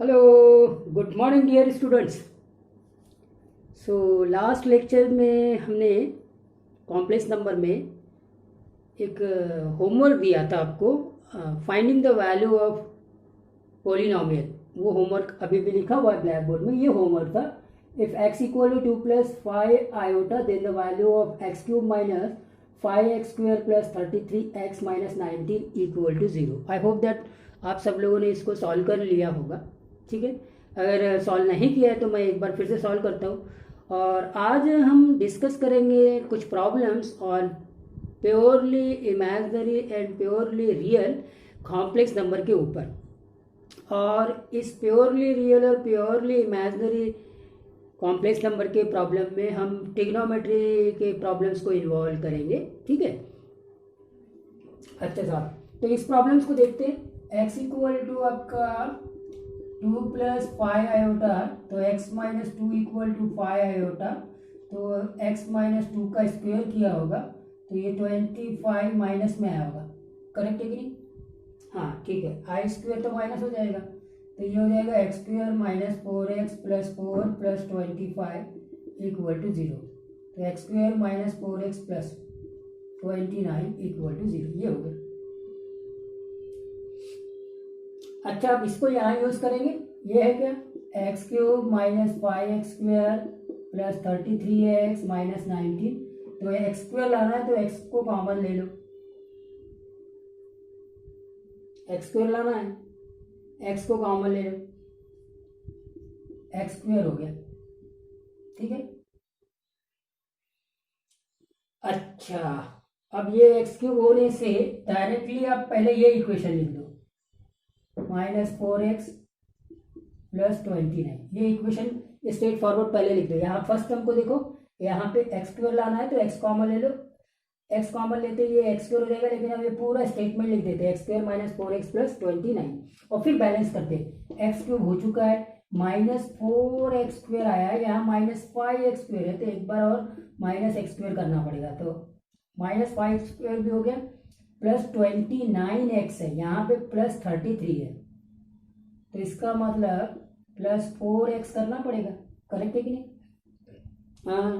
Hello, good morning dear students. So last lecture में हमने complex number में एक होमवर्क दिया था आपको, finding the value of polynomial. वो होमवर्क अभी भी लिखा हुआ है ब्लैक बोर्ड में। ये होमवर्क था, if x equal to 2 + 5 iota then the value of x cube minus 5x² + 33x minus 19 equal to 0। I hope that आप सब लोगों ने इसको सॉल्व कर लिया होगा। ठीक है, अगर सॉल्व नहीं किया है तो मैं एक बार फिर से सॉल्व करता हूँ। और आज हम डिस्कस करेंगे कुछ problems on purely imaginary and purely real complex number के ऊपर। और इस प्योरली रियल और प्योरली इमेजिनरी कॉम्प्लेक्स नंबर के प्रॉब्लम में हम ट्रिग्नोमेट्री के प्रॉब्लम्स को इन्वॉल्व करेंगे। ठीक है, अच्छा साहब, तो इस प्रॉब्लम्स को देखते हैं। x इक्वल टू आपका 2 + 5 आयोटा, तो x - 2 इक्वल टू 5 आयोटा, तो x - 2 का स्क्वायर किया होगा तो ये 25 माइनस में आया होगा। करेक्ट है कि नहीं? हाँ ठीक है, आई स्क्वायर तो माइनस हो जाएगा, तो ये हो जाएगा x² - 4x + 4 + 25 इक्वल टू 0। तो x² - 4x + 29 इक्वल टू 0, ये हो गया। अच्छा, अब इसको यहाँ यूज करेंगे। ये है क्या, x³ - 5x² + 33x माइनस 19। तो x² लाना है तो x को कॉमन ले लो, x² लाना है, x को कॉमन ले लो, x² हो गया। ठीक है, अच्छा, अब ये x³ होने से डायरेक्टली आप पहले ये इक्वेशन लिख दो, -4x + 29। ये इक्वेशन स्ट्रेट फॉरवर्ड पहले लिख दो। यहाँ फर्स्ट टर्म को देखो, यहाँ पे x² लाना है तो x कॉमन ले लो, x कॉमन लेते ये x² हो जाएगा, लेकिन अब ये पूरा स्टेटमेंट लिख देते x² - 4x + 29 और फिर बैलेंस करते। x³ हो चुका है, -4x² आया है, यहाँ -5x² है, तो एक बार और -x² करना पड़ेगा, तो -5x² भी हो गया, +29x है, यहाँ पे +33 है, तो इसका मतलब +4x करना पड़ेगा। करेक्ट है कि नहीं? हाँ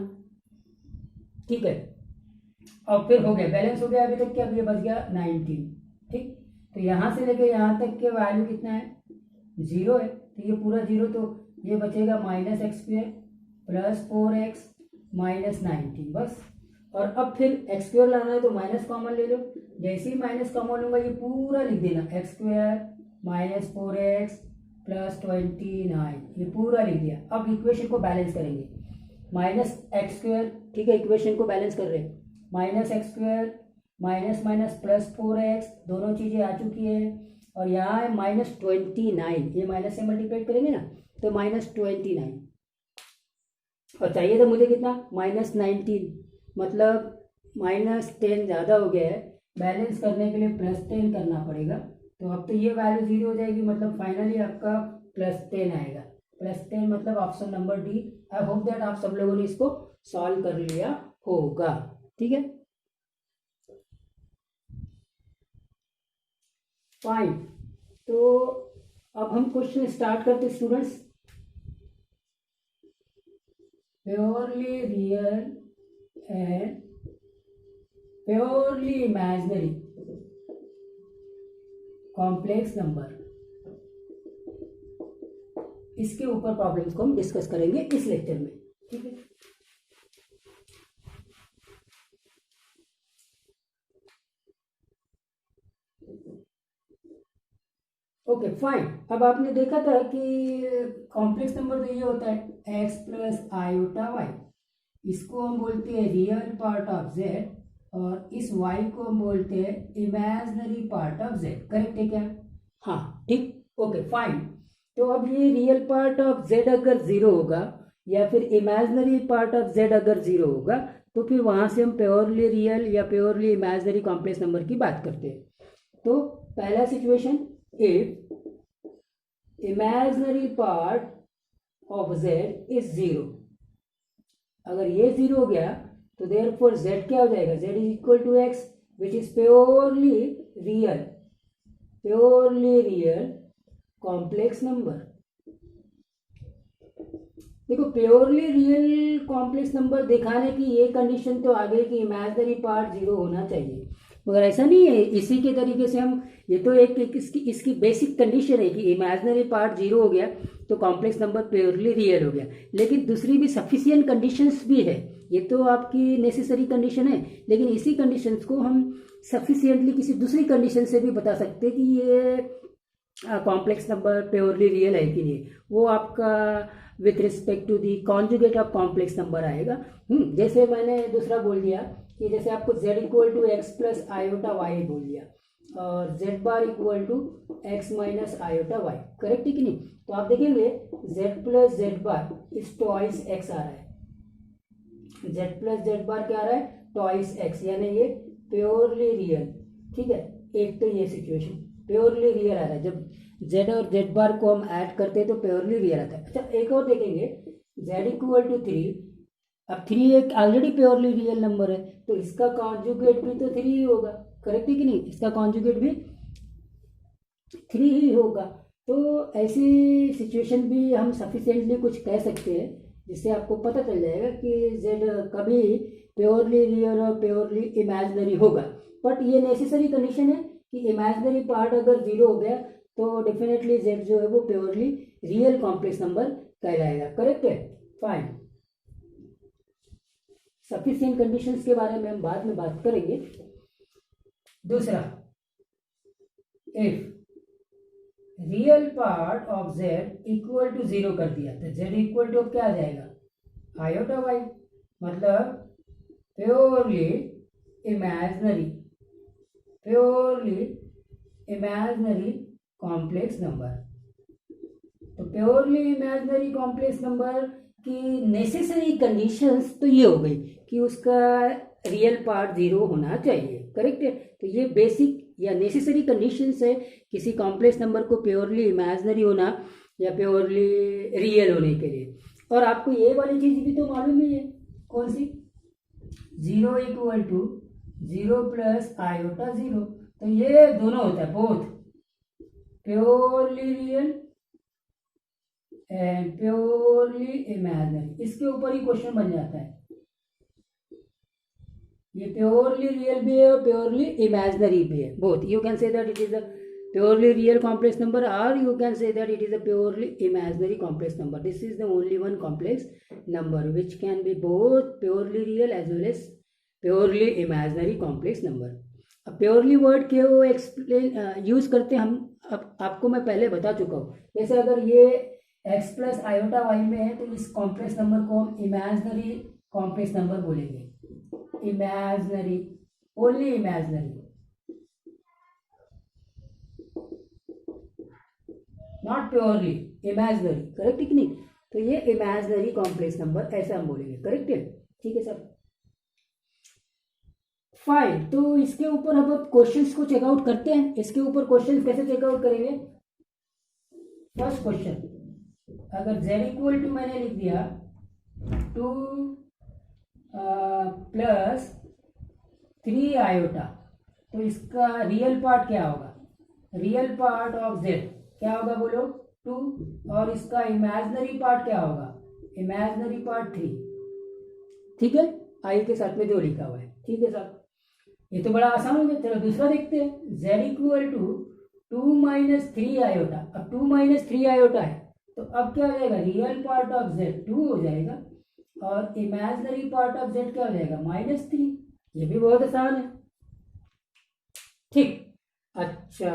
ठीक है, और फिर हो गया, बैलेंस हो गया अभी तक क्या, अब ये बच गया 19। ठीक, तो यहाँ से लेके यहाँ तक के वैल्यू कितना है, 0 है, तो ये पूरा 0, तो ये बचेगा -x² + 4x माइनस 19 बस। और अब फिर x² लाना है तो माइनस कॉमन ले लो, जैसे ही माइनस कॉमन होगा ये पूरा लिख देना, x² - 4x + 29, ये पूरा लिख दिया। अब इक्वेशन को बैलेंस करेंगे, -x², ठीक है, इक्वेशन को बैलेंस कर रहे हैं, -x² माइनस माइनस +4x, दोनों चीज़ें आ चुकी है, और यहाँ है -29, ये माइनस से मल्टीप्लाई करेंगे ना, तो -29, और चाहिए था मुझे कितना, -19, मतलब -10 ज़्यादा हो गया है, बैलेंस करने के लिए +10 करना पड़ेगा। तो अब तो ये वैल्यू 0 हो जाएगी, मतलब फाइनली आपका +10 आएगा। +10 मतलब option number D. I hope that आप सब लोगों ने इसको सॉल्व कर लिया होगा। ठीक है, फाइन। तो अब हम क्वेश्चन स्टार्ट करते students. Purely real and purely imaginary complex number, इसके ऊपर प्रॉब्लम्स को हम डिस्कस करेंगे इस लेक्चर में। ठीक है, ओके फाइन। अब आपने देखा था कि कॉम्प्लेक्स नंबर तो ये होता है x + i/y, इसको हम बोलते हैं रियल पार्ट ऑफ z, और इस y को हम बोलते हैं imaginary part of z। Correct है क्या? हाँ ठीक, ओके फाइन। तो अब ये रियल पार्ट ऑफ z अगर 0 होगा या फिर इमेजिनरी पार्ट ऑफ z अगर 0 होगा, तो फिर वहां से हम प्योरली रियल या प्योरली इमेजिनरी कॉम्प्लेक्स नंबर की बात करते हैं। तो पहला situation, if imaginary part of z is 0, अगर ये 0 हो गया तो देयरफॉर z क्या हो जाएगा, z = x, which is purely real complex number. देखो प्योरली रियल कॉम्प्लेक्स नंबर दिखाने की ये कंडीशन तो आ गई कि इमेजिनरी पार्ट जीरो होना चाहिए, मगर ऐसा नहीं है। इसी के तरीके से हम, ये तो एक इसकी बेसिक कंडीशन है कि इमेजिनरी पार्ट जीरो हो गया तो कॉम्प्लेक्स नंबर प्योरली रियल हो गया। लेकिन दूसरी भी सफिशिएंट कंडीशंस भी है, ये तो आपकी नेसेसरी कंडीशन है, लेकिन इसी कंडीशंस को हम सफिशिएंटली किसी दूसरी कंडीशन से भी बता सकते हैं कि ये कॉम्प्लेक्स नंबर प्योरली रियल है कि नहीं। वो आपका with respect to the conjugate of complex number आएगा। जैसे मैंने दूसरा बोल दिया कि जैसे आपको z equal to X plus iota Y बोल दिया और z bar equal to X minus iota Y, correct है कि नहीं। तो आप देखेंगे z plus Z bar is twice X आ रहा है, z प्लस जेड बार क्या आ रहा है, ट्वाइस एक्स, यानी ये प्योरली रियल। ठीक है, एक तो ये सिचुएशन प्योरली रियल आ रहा है, जब z और z बार को हम ऐड करते हैं तो प्योरली रियल आता है। अच्छा एक और देखेंगे, z इक्वल टू 3, अब 3 एक ऑलरेडी प्योरली रियल नंबर है तो इसका कॉन्जुगेट भी तो 3 ही होगा, करेक्ट है कि नहीं, इसका कॉन्जुगेट भी 3 ही होगा। तो ऐसी सिचुएशन भी हम सफिशिएंटली कुछ कह सकते हैं जिससे आपको पता चल जाएगा कि z कभी प्योरली रियल और प्योरली इमेजिनरी होगा। बट ये नेसेसरी कंडीशन है कि इमेजिनरी पार्ट अगर जीरो हो गया तो डेफिनेटली z जो है वो प्योरली रियल कॉम्प्लेक्स नंबर कहलाएगा, करेक्ट है, फाइन। सफिशिएंट कंडीशंस के बारे में हम बाद में बात करेंगे। दूसरा, if real part of z equal to 0 कर दिया तो z इक्वल टू क्या आ जाएगा, आयोटा वाई, मतलब प्योरली इमेजिनरी कॉम्प्लेक्स नंबर। तो प्योरली इमेजिनरी कॉम्प्लेक्स नंबर की नेसेसरी कंडीशंस तो ये हो गई कि उसका रियल पार्ट जीरो होना चाहिए, करेक्ट है। तो ये बेसिक या नेसेसरी कंडीशंस है किसी कॉम्प्लेक्स नंबर को प्योरली इमेजिनरी होना या प्योरली रियल होने के लिए। और आपको ये वाली चीज भी तो मालूम ही है, कौन सी, 0 इक्वल टू 0 प्लस आयोटा 0, तो ये दोनों होता है, both purely real and purely imaginary. इसके ऊपर ही क्वेश्चन बन जाता है, ये प्योरली रियल भी है और प्योरली इमेजिनरी भी है, both. You can say that it is a purely real complex number और you can say that it is a purely imaginary complex number. This is the only one complex number which can be both purely real as well as purely imaginary complex number. अब purely word के वो explain use करते हम, अब आपको मैं पहले बता चुका हूँ। जैसे अगर ये x प्लस आयोटा वाई में है तो इस कॉम्प्लेक्स नंबर को हम इमेजिनरी कॉम्प्लेक्स नंबर बोलेंगे, imaginary, only imaginary, not purely, imaginary, correct है कि नहीं। तो ये इमेजिनरी कॉम्प्लेक्स नंबर ऐसा हम बोलेंगे, करेक्ट है, ठीक है सर, फाइन। तो इसके ऊपर हम अब क्वेश्चंस को चेकआउट करते हैं। इसके ऊपर क्वेश्चंस कैसे चेकआउट करेंगे, फर्स्ट क्वेश्चन, अगर z इक्वल टू मैंने लिख दिया 2 प्लस 3 आयोटा, तो इसका रियल पार्ट क्या होगा, रियल पार्ट ऑफ z क्या होगा बोलो 2, और इसका इमेजिनरी पार्ट क्या होगा, इमेजिनरी पार्ट 3, ठीक है, आई के साथ में जो लिखा हुआ है, ठीक है सर। ये तो बड़ा आसान हो गया। चलो दूसरा देखते हैं, z equal to 2 minus 3 iota. अब 2 माइनस 3 आयोटा है तो अब क्या हो जाएगा, रियल पार्ट ऑफ z 2 हो जाएगा और इमेजिनरी पार्ट ऑफ z क्या हो जाएगा, -3। ये भी बहुत आसान है, ठीक। अच्छा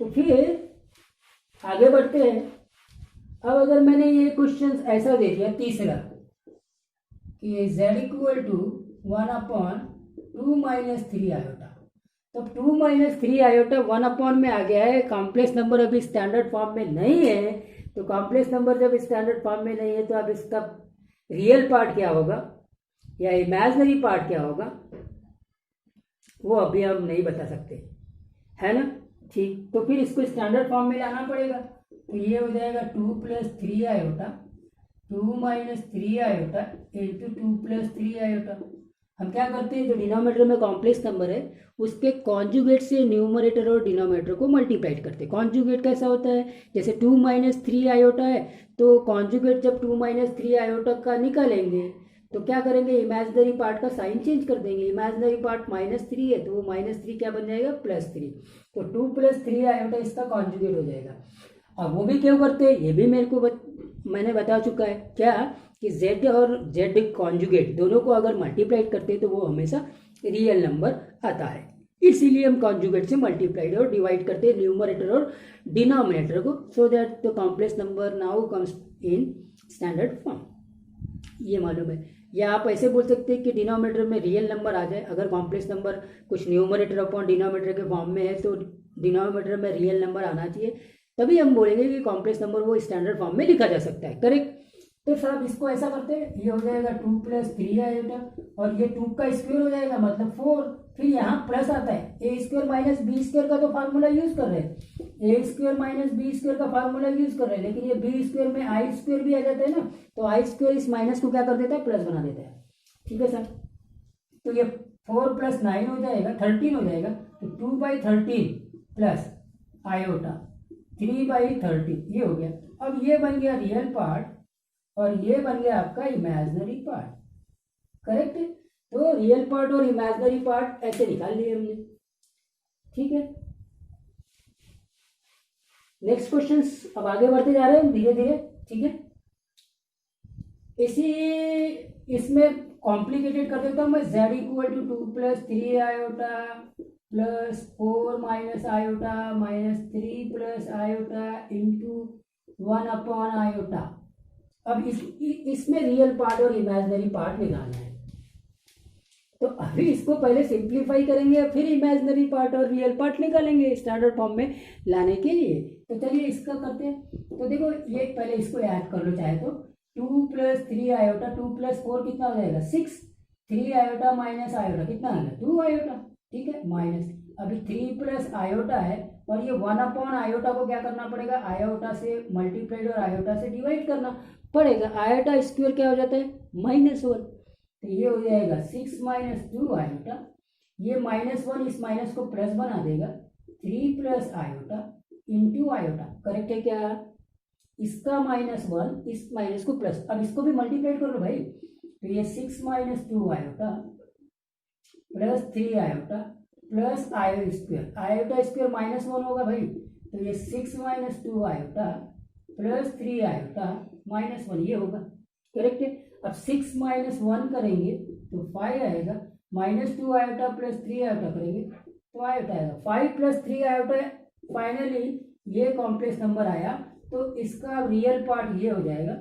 तो फिर आगे बढ़ते हैं। अब अगर मैंने ये क्वेश्चन ऐसा दे दिया तीसरा कि z equal to 1/2 minus 3 iota, तो 2 माइनस 3 आयोटा 1/, में आ गया है। कॉम्प्लेक्स नंबर अभी स्टैंडर्ड फॉर्म में नहीं है, तो कॉम्प्लेक्स नंबर जब स्टैंडर्ड फॉर्म में नहीं है तो अब इसका रियल पार्ट क्या होगा या इमेजिनरी पार्ट क्या होगा वो अभी हम नहीं बता सकते, है ना, ठीक। तो फिर इसको स्टैंडर्ड फॉर्म में लाना पड़ेगा, तो ये हो जाएगा 2 plus 3 iota 2 minus 3 iota into 2 plus 3 iota. हम क्या करते हैं, जो डिनोमिनेटर में कॉम्प्लेक्स नंबर है उसके कॉन्जुगेट से न्यूमरेटर और डिनोमिनेटर को मल्टीप्लाइड करते हैं। कॉन्जुगेट कैसा होता है, जैसे 2 - 3 आयोटा है तो कॉन्जुगेट जब 2 - 3 आयोटा का निकालेंगे तो क्या करेंगे, इमेजिनरी पार्ट का साइन चेंज कर देंगे। इमेजिनरी पार्ट -3 है तो वो -3 क्या बन जाएगा, +3। तो 2 + 3 आयोटा इसका कॉन्जुगेट हो जाएगा। अब वो भी क्यों करते हैं ये भी मेरे को मैंने बता चुका है, क्या कि z और z कॉन्जुगेट दोनों को अगर मल्टीप्लाइड करते हैं तो वो हमेशा रियल नंबर आता है। इसीलिए हम कॉन्जुगेट से मल्टीप्लाइड और डिवाइड करते हैं न्यूमरेटर और डिनोमिनेटर को, so that the complex number now comes in standard form. ये मालूम है। या आप ऐसे बोल सकते हैं कि डिनोमिनेटर में रियल नंबर आ जाए, अगर कॉम्प्लेक्स नंबर कुछ न्यूमरेटर अपॉन डिनोमिनेटर के फॉर्म में है तो डिनोमिनेटर में रियल नंबर आना चाहिए, तभी हम बोलेंगे कि कॉम्प्लेक्स नंबर वो स्टैंडर्ड फॉर्म में लिखा जा सकता है। करेक्ट। तो साहब इसको ऐसा करते हैं, ये हो जाएगा 2 + 3 आयोटा और ये 2 का स्क्वायर हो जाएगा मतलब 4। फिर यहाँ प्लस आता है, a² - b² का तो फार्मूला यूज कर रहे हैं, a² - b² का फार्मूला यूज कर रहे हैं, लेकिन ये b² में i² भी आ जाता है ना, तो i² इस माइनस को क्या कर देता है, प्लस बना देता है। ठीक है सर। तो ये 4 + 9 हो जाएगा 13 हो जाएगा, तो 2/13 प्लस आयोटा 3/13 ये हो गया। अब ये बन गया रियल पार्ट और ये बन गया आपका इमेजिनरी पार्ट। करेक्ट। तो रियल पार्ट और इमेजिनरी पार्ट ऐसे निकाल लिए हमने। ठीक है, नेक्स्ट क्वेश्चन। अब आगे बढ़ते जा रहे हैं धीरे धीरे। ठीक है, इसमें कॉम्प्लिकेटेड कर देता हूं मैं। z = 2 + 3 iota plus 4 - iota -3 + iota into 1 iota. अब इसमें रियल पार्ट और इमेजिनरी पार्ट निकालना है, तो अभी इसको पहले सिंप्लीफाई करेंगे फिर इमेजिनरी पार्ट और रियल पार्ट निकालेंगे स्टैंडर्ड फॉर्म में लाने के लिए। तो चलिए इसका करते हैं। तो देखो ये पहले इसको ऐड कर लो चाहे तो, 2 + 3 आयोटा 2 + 4 कितना हो जाएगा 6, 3 आयोटा माइनस आयोटा कितना आ गया 2 आयोटा। ठीक है, माइनस अभी 3 + आयोटा है और ये 1 आयोटा को क्या करना पड़ेगा, आयोटा से मल्टीप्लाइड और आयोटा से डिवाइड करना पड़ेगा। आयोटा स्क्वायर क्या हो जाता है -1, तो ये हो जाएगा 6 - 2 आयोटा। ये -1 इस माइनस को प्लस बना देगा, 3 + आयोटा इंटू आयोटा। करेक्ट है क्या, इसका -1 इस माइनस को प्लस, अब इसको भी मल्टीप्लाइड कर लो भाई, तो ये 6 - 2 आयोटा प्लस 3 आयोटा प्लस आयो स्क्वायर। आयोटा स्क्वायर -1 होगा भाई, तो ये 6 - 2 आयोटा प्लस 3 आयोटा -1 ये होगा। करेक्ट है। अब 6 - 1 करेंगे तो 5 आएगा, -2 आयोटा प्लस 3 आयोटा करेंगे तो आयोटा आएगा 5 + 3 आयोटा। फाइनली ये कॉम्प्लेक्स नंबर आया, तो इसका रियल पार्ट ये हो जाएगा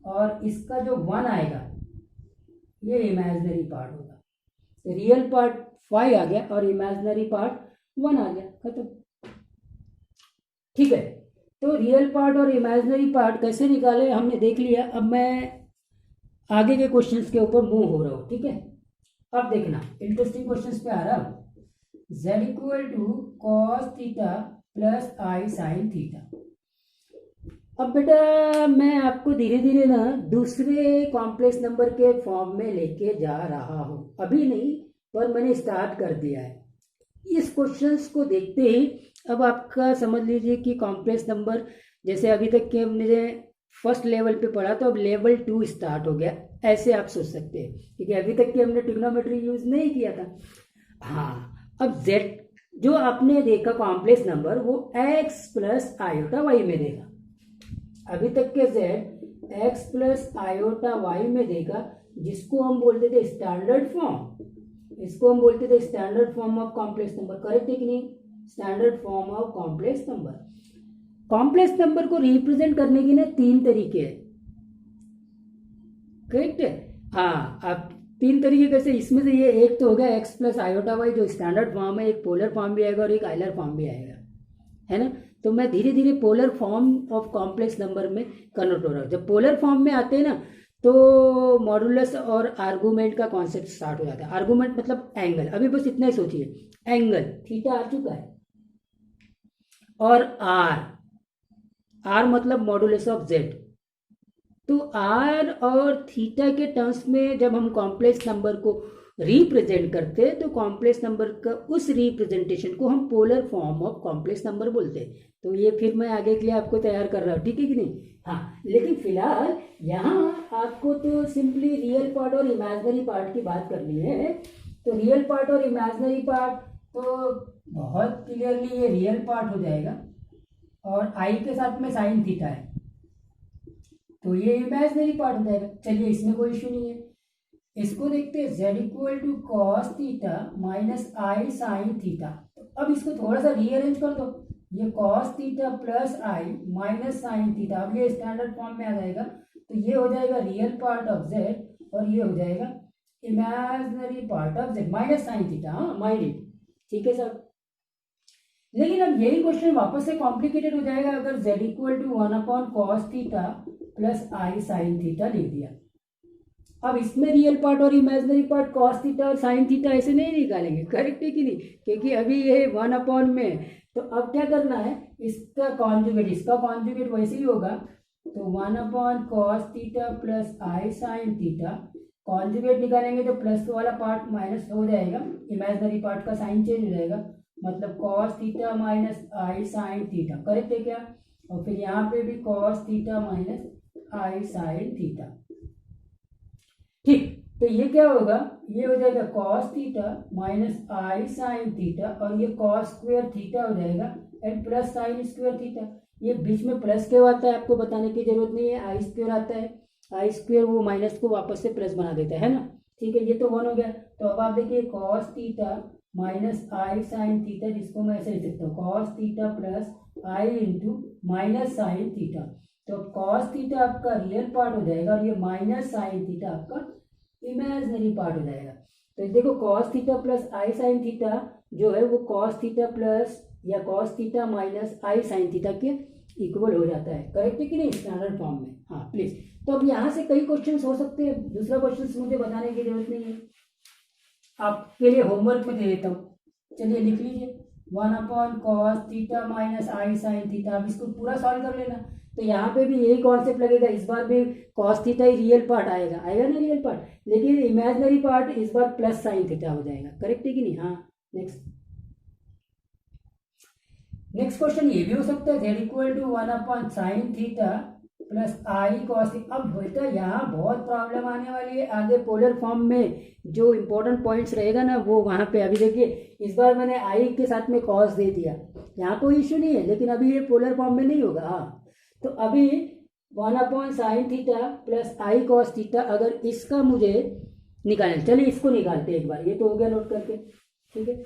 और इसका जो 1 आएगा ये इमेजिनरी पार्ट होगा। तो रियल पार्ट 5 आ गया और इमेजिनरी पार्ट 1 आ गया, खत्म। ठीक है, तो रियल पार्ट और इमेजिनरी पार्ट कैसे निकाले हमने देख लिया। अब मैं आगे के क्वेश्चंस के ऊपर मूव हो रहा हूँ। ठीक है, अब देखना इंटरेस्टिंग क्वेश्चंस पे आ रहा हूँ। z = cos theta plus i sin theta. अब बेटा मैं आपको धीरे धीरे ना दूसरे कॉम्प्लेक्स नंबर के फॉर्म में लेके जा रहा हूँ, अभी नहीं पर मैंने स्टार्ट कर दिया है। इस क्वेश्चंस को देखते ही अब आपका समझ लीजिए कि कॉम्प्लेक्स नंबर जैसे अभी तक के हमने फर्स्ट लेवल पे पढ़ा तो अब लेवल 2 स्टार्ट हो गया, ऐसे आप सोच सकते हैं, क्योंकि अभी तक के हमने ट्रिग्नोमेट्री यूज नहीं किया था। हाँ, अब z जो आपने देखा कॉम्प्लेक्स नंबर वो x + आयोटा y में देखा। अभी तक के z x + आयोटा y में देखा, जिसको हम बोलते थे स्टैंडर्ड फॉर्म। इसको हम बोलते थे standard form of complex number. Correct है कि नहीं, standard form of complex number. Complex number को रिप्रेजेंट करने के ना 3 तरीके हैं। करेक्ट है, हाँ। अब 3 तरीके कैसे, इसमें से ये एक तो हो गया x + आयोटा y जो स्टैंडर्ड फॉर्म है, एक पोलर फॉर्म भी आएगा और एक आइलर फॉर्म भी आएगा, है ना। तो मैं धीरे धीरे polar form of complex number में कन्वर्ट हो रहा हूँ। जब पोलर फॉर्म में आते हैं ना तो मॉडुलस और आर्गूमेंट का कॉन्सेप्ट स्टार्ट हो जाता है। आर्गूमेंट मतलब एंगल, अभी बस इतना ही सोचिए, एंगल थीटा आ चुका है और आर मतलब मॉडुलस ऑफ जेड। तो आर और थीटा के टर्म्स में जब हम कॉम्प्लेक्स नंबर को रिप्रेजेंट करते हैं तो कॉम्प्लेक्स नंबर का उस रिप्रेजेंटेशन को हम polar form of complex number बोलते हैं। तो ये फिर मैं आगे के लिए आपको तैयार कर रहा हूँ, ठीक है कि नहीं। हाँ, लेकिन फिलहाल यहाँ आपको तो सिंपली रियल पार्ट और इमेजिनरी पार्ट की बात करनी है। तो रियल पार्ट और इमेजिनरी पार्ट तो बहुत क्लियरली ये रियल पार्ट हो जाएगा और आई के साथ में साइन थीटा है तो ये इमेजिनरी पार्ट हो जाएगा। चलिए, इसमें कोई इशू नहीं है। इसको देखते हैं, z equal to cos theta minus I sine theta. तो अब इसको थोड़ा सा रीअरेंज कर दो, ये cos theta plus i minus sine theta, अब ये स्टैंडर्ड फॉर्म में आ जाएगा। तो ये हो जाएगा रियल पार्ट ऑफ z और ये हो जाएगा imaginary part of z minus sine theta. हाँ, माइंड इट, ठीक है सर। लेकिन अब यही क्वेश्चन वापस से कॉम्प्लिकेटेड हो जाएगा अगर z equal to 1 cos theta plus i sine theta लिख दिया। अब इसमें रियल पार्ट और इमेजिनरी पार्ट कॉस थीटा और साइन थीटा ऐसे नहीं निकालेंगे, करेक्ट है कि नहीं, क्योंकि अभी ये 1 में। तो अब क्या करना है, इसका कॉन्जुगेट वैसे ही होगा। तो 1 cos theta plus i sine theta, conjugate निकालेंगे तो प्लस वाला पार्ट माइनस हो जाएगा, इमेजिनरी पार्ट का साइन चेंज हो जाएगा, मतलब कॉस थीटा माइनस आई साइन थीटा, करेक्ट है क्या। और फिर यहाँ पे भी कॉस थीटा माइनस आई साइन थीटा, ठीक। तो ये क्या होगा, ये हो जाएगा कॉस थीटा माइनस आई साइन थीटा और ये कॉस स्क्वायर थीटा हो जाएगा and plus sine square theta. ये बीच में प्लस क्यों आता है आपको बताने की जरूरत नहीं है, आई स्क्वायर आता है, आई स्क्वायर वो माइनस को वापस से प्लस बना देता है ना, ठीक है। ये तो 1 हो गया। तो अब आप देखिए कॉस थीटा माइनस आई साइन थीटा, जिसको मैं ऐसे लिख सकता हूँ कॉस थीटा प्लस आई इंटू माइनस साइन थीटा। तो कॉस थीटा आपका रियल पार्ट हो जाएगा और ये माइनस साइन थीटा आपका इमेजिनरी पार्ट हो जाएगा। तो देखो cos theta plus i sine theta जो है वो कॉस थीटा प्लस या कॉस थीटा माइनस आई साइन थीटा के इक्वल हो जाता है, करेक्ट है कि नहीं, स्टैंडर्ड फॉर्म में। हाँ प्लीज। तो अब यहाँ से कई क्वेश्चन हो सकते हैं, दूसरा क्वेश्चन मुझे बताने की जरूरत नहीं है, आपके लिए होमवर्क में दे देता हूँ। चलिए लिख लीजिए 1 कॉस थीटा माइनस आई साइन थीटा। अब इसको पूरा सॉल्व कर लेना। तो यहाँ पे भी यही कॉन्सेप्ट लगेगा, इस बार भी कॉस थीटा ही रियल पार्ट आएगा ना रियल पार्ट, लेकिन इमेजिनरी पार्ट इस बार प्लस साइन थीटा हो जाएगा, करेक्ट है कि नहीं। हाँ, नेक्स्ट क्वेश्चन ये भी हो सकता है z equal to 1 sine theta plus i cos. अब बेटा यहाँ बहुत प्रॉब्लम आने वाली है आगे, पोलर फॉर्म में जो इंपॉर्टेंट पॉइंट्स रहेगा ना वो वहाँ पे। अभी देखिए इस बार मैंने आई के साथ में कॉस दे दिया, यहाँ कोई इश्यू नहीं है, लेकिन अभी ये पोलर फॉर्म में नहीं होगा। हाँ, तो अभी 1 sine theta plus i cos theta, अगर इसका मुझे निकालना, चलिए इसको निकालते हैं एक बार, ये तो हो गया नोट करके, ठीक है।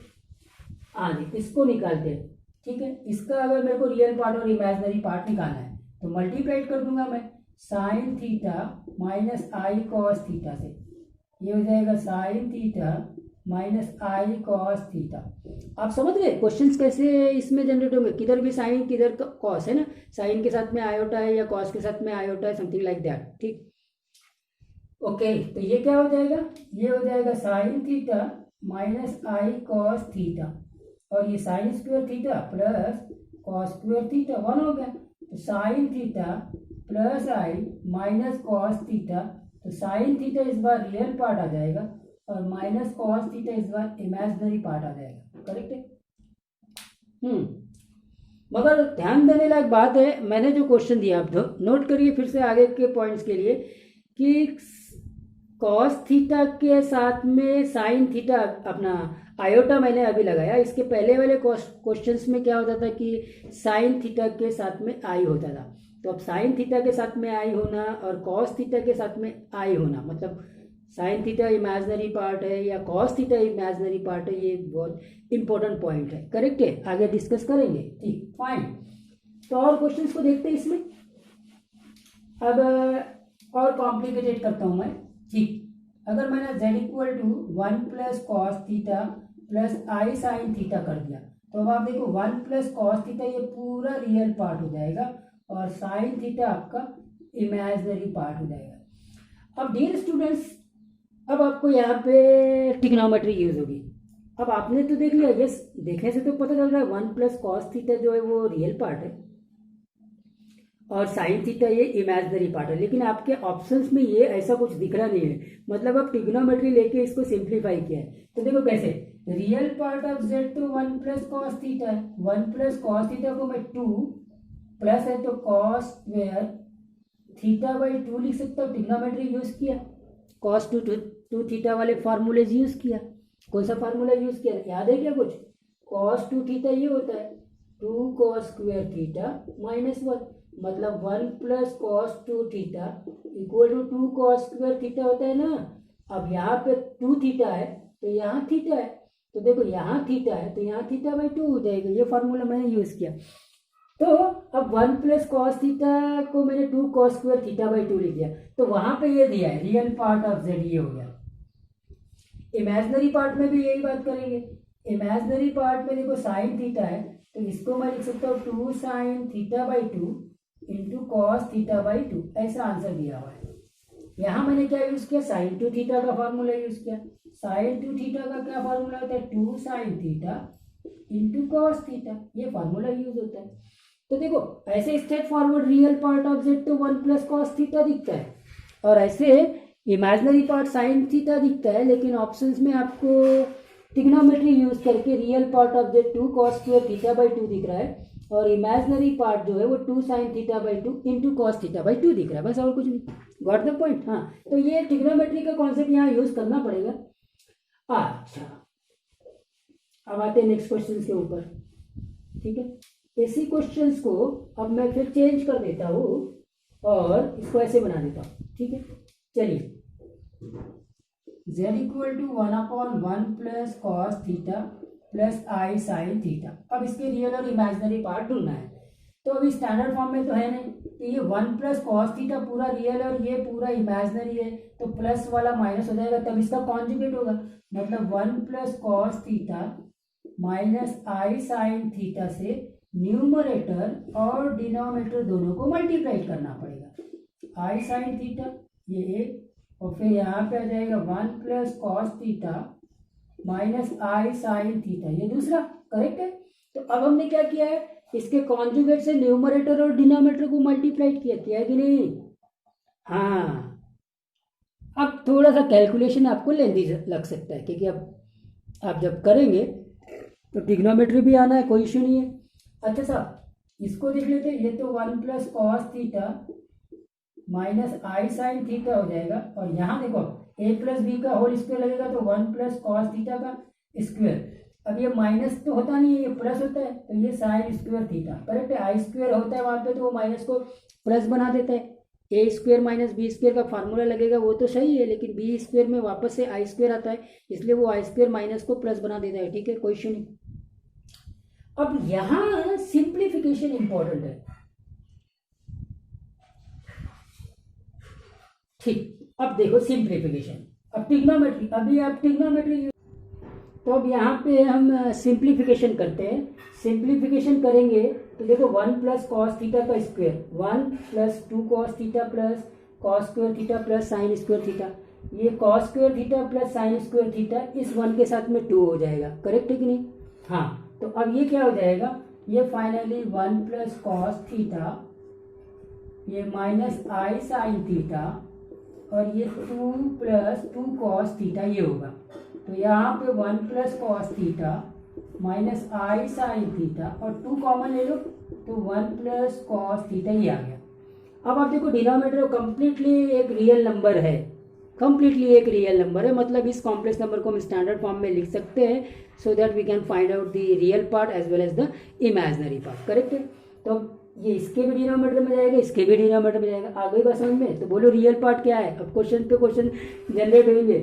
हाँ, इसको निकालते हैं, ठीक है। इसका अगर मेरे को रियल पार्ट और इमेजिनरी पार्ट निकालना है तो मल्टीप्लाइड कर दूंगा मैं sine theta minus I cos theta से, ये हो जाएगा sine theta minus I cos theta. आप समझ गए क्वेश्चंस कैसे इसमें जनरेट होंगे, किधर भी साइन किधर कॉस है ना, साइन के साथ में आयोटा है या कॉस के साथ में आयोटा है, समथिंग लाइक दैट, ठीक। ओके, तो ये क्या हो जाएगा, ये हो जाएगा sine theta minus I cos theta और ये sign square theta plus cos square theta, 1 हो गया। तो sign theta plus i minus cos theta, तो साइन थीटा इस बार रियल पार्ट आ जाएगा और माइनस कॉस थीटा इस बार इमेजिनरी पार्ट आ जाएगा, करेक्ट है। मगर ध्यान देने लायक बात है, मैंने जो क्वेश्चन दिया आप नोट करिए फिर से आगे के पॉइंट्स के लिए, कि कॉस थीटा के साथ में साइन थीटा अपना आयोटा मैंने अभी लगाया। इसके पहले वाले क्वेश्चंस में क्या होता था कि साइन थीटा के साथ में आई होता था। तो अब साइन थीटा के साथ में आई होना और कॉस थीटा के साथ में आई होना, मतलब साइन थीटा इमेजिनरी पार्ट है या कॉस थीटा इमेजिनरी पार्ट है, ये बहुत इंपॉर्टेंट पॉइंट है, करेक्ट है। आगे डिस्कस करेंगे, ठीक, फाइन। तो और क्वेश्चंस को देखते हैं इसमें। अब और कॉम्प्लिकेटेड करता हूं मैं, ठीक। अगर मैंने z equal to 1 plus cos theta plus i sine theta कर दिया, तो अब आप देखो 1 प्लस कॉस थीटा ये पूरा रियल पार्ट हो जाएगा और साइन थीटा आपका इमेजिनरी पार्ट हो जाएगा। अब डियर स्टूडेंट्स, अब आपको यहाँ पे ट्रिग्नोमेट्री यूज होगी। अब आपने तो देख लिया, यस, देखने से तो पता चल रहा है 1 प्लस कॉस थीटा जो है वो रियल पार्ट है और साइन थीटा ये इमेजिनरी पार्ट है, लेकिन आपके ऑप्शंस में ये ऐसा कुछ दिख रहा नहीं है, मतलब अब ट्रिग्नोमेट्री लेके इसको सिंप्लीफाई किया है। तो देखो कैसे, रियल पार्ट ऑफ जेड तो 1 प्लस कॉस थीटा है, 1 प्लस कॉस थीटा को मैं 2 प्लस है तो कॉस स्क्वायर थीटा बाई 2 लिख सकता हूँ। ट्रिग्नोमेट्री यूज किया, कॉस टू थीटा वाले फार्मूलेज यूज किया। कौन सा फार्मूला यूज किया, याद है क्या कुछ? कॉस 2 थीटा ये होता है 2 कॉस स्क्वायर थीटा माइनस 1, मतलब 1 plus cos 2 theta equal to 2 cos square theta होता है ना। अब यहाँ पे 2 थीटा है तो यहाँ थीटा है, तो देखो यहाँ थीटा है तो यहाँ थीटा बाई 2 हो जाएगा। ये फार्मूला मैंने यूज किया। तो अब 1 प्लस कॉस थीटा को मैंने 2 कॉस स्क्वायर थीटा बाई 2 लिख दिया, तो वहां पे ये दिया है रियल पार्ट ऑफ जेड, ये हो गया। इमेजिनरी पार्ट में भी यही बात करेंगे। इमेजिनरी पार्ट में देखो साइन थीटा है तो इसको मैं लिख सकता हूँ 2 sine theta by 2 into cos theta by 2, ऐसा आंसर दिया हुआ है। यहाँ मैंने क्या यूज किया, साइन 2 थीटा का फॉर्मूला यूज किया। साइन 2 थीटा का क्या फॉर्मूला होता है, 2 sine theta into cos theta, ये फॉर्मूला यूज होता है। तो देखो ऐसे straight forward real part of Z तो 1 प्लस कॉस थीटा दिखता है, और ऐसे इमेजिनरी पार्ट साइन थीटा दिखता है, लेकिन ऑप्शंस में आपको ट्रिग्नोमेट्री यूज करके real part of Z 2 cos square theta by 2 दिख रहा है, और इमेजिनरी पार्ट जो है वो 2 sine theta by 2 into cos theta by 2 दिख रहा है, बस और कुछ नहीं। Got the point? हाँ, तो ये ट्रिग्नोमेट्री का कॉन्सेप्ट यहाँ यूज करना पड़ेगा। अच्छा, अब आते हैं नेक्स्ट क्वेश्चन के ऊपर। ठीक है, इसी क्वेश्चंस को अब मैं फिर चेंज कर देता हूँ और इसको ऐसे बना देता हूँ। ठीक है, चलिए, z equal to 1/1 plus cos theta plus i sine theta. अब इसके रियल और इमेजिनरी पार्ट ढूंढना है। तो अभी स्टैंडर्ड फॉर्म में तो है नहीं, तो ये 1 प्लस कॉस थीटा पूरा रियल और ये पूरा इमेजिनरी है, तो प्लस वाला माइनस हो जाएगा, तब इसका कॉन्जुगेट होगा, मतलब 1 प्लस कॉस थीटा माइनस आई साइन थीटा से न्यूमरेटर और डिनोमिनेटर दोनों को मल्टीप्लाई करना पड़ेगा। आई साइन थीटा ये एक, और फिर यहाँ पे आ जाएगा 1 प्लस कॉस थीटा माइनस आई साइन थीटा, ये दूसरा। करेक्ट है? तो अब हमने क्या किया है, इसके कॉन्जुगेट से न्यूमरेटर और डिनोमिनेटर को मल्टीप्लाई किया है कि नहीं? हाँ, अब थोड़ा सा कैलकुलेशन आपको लेंदी लग सकता है, क्योंकि अब आप जब करेंगे तो ट्रिग्नोमेट्री भी आना है, कोई इश्यू नहीं है। अच्छा साहब, इसको देख लेते हैं, ये तो 1 प्लस कॉस थीटा माइनस आई साइन थीटा हो जाएगा, और यहाँ देखो a प्लस बी का होल स्क्वायर लगेगा तो 1 प्लस कॉस थीटा का स्क्वायर। अब ये माइनस तो होता नहीं है, ये प्लस होता है, तो ये साइन स्क्वायर थीटा। करेक्ट है? आई स्क्वायर होता है वहाँ पे तो वो माइनस को प्लस बना देता है। ए स्क्वायर माइनस बी स्क्वायर का फार्मूला लगेगा, वो तो सही है, लेकिन बी स्क्वायर में वापस से आई स्क्वायर आता है, इसलिए वो आई स्क्वायर माइनस को प्लस बना देता है। ठीक है, कोई इश्यू नहीं। अब यहाँ सिंप्लीफिकेशन इंपॉर्टेंट है। ठीक, अब देखो सिंप्लीफिकेशन, अब ट्रिग्नोमेट्री, अभी आप ट्रिग्नोमेट्री, तो अब यहाँ पे हम सिंप्लीफिकेशन करते हैं। सिंप्लीफिकेशन करेंगे तो देखो 1 प्लस कॉस थीटा का square, 1 plus 2 cos theta plus cos square theta plus sine square theta, ये cos square theta plus sine square theta इस 1 के साथ में 2 हो जाएगा। करेक्ट है कि नहीं? हाँ, तो अब ये क्या हो जाएगा, ये फाइनली 1 प्लस कॉस थीटा, ये माइनस आई साइन थीटा, और ये 2 प्लस 2 कॉस थीटा ये होगा। तो यहाँ पे 1 प्लस कॉस थीटा माइनस आई साइन थीटा, और 2 कॉमन ले लो तो 1 प्लस कॉस थीटा ये आ गया। अब आप देखो डिनोमिनेटर कंप्लीटली एक रियल नंबर है, कंप्लीटली एक रियल नंबर है, मतलब इस कॉम्प्लेक्स नंबर को हम स्टैंडर्ड फॉर्म में लिख सकते हैं, so that we can find out the real part as well as the imaginary part. Correct है? तो ये इसके भी डिनोमिनेटर में जाएगा, इसके भी डिनोमिनेटर में जाएगा। आ गई बात समझ में? तो बोलो रियल पार्ट क्या है। अब क्वेश्चन पे क्वेश्चन जनरेट होंगे।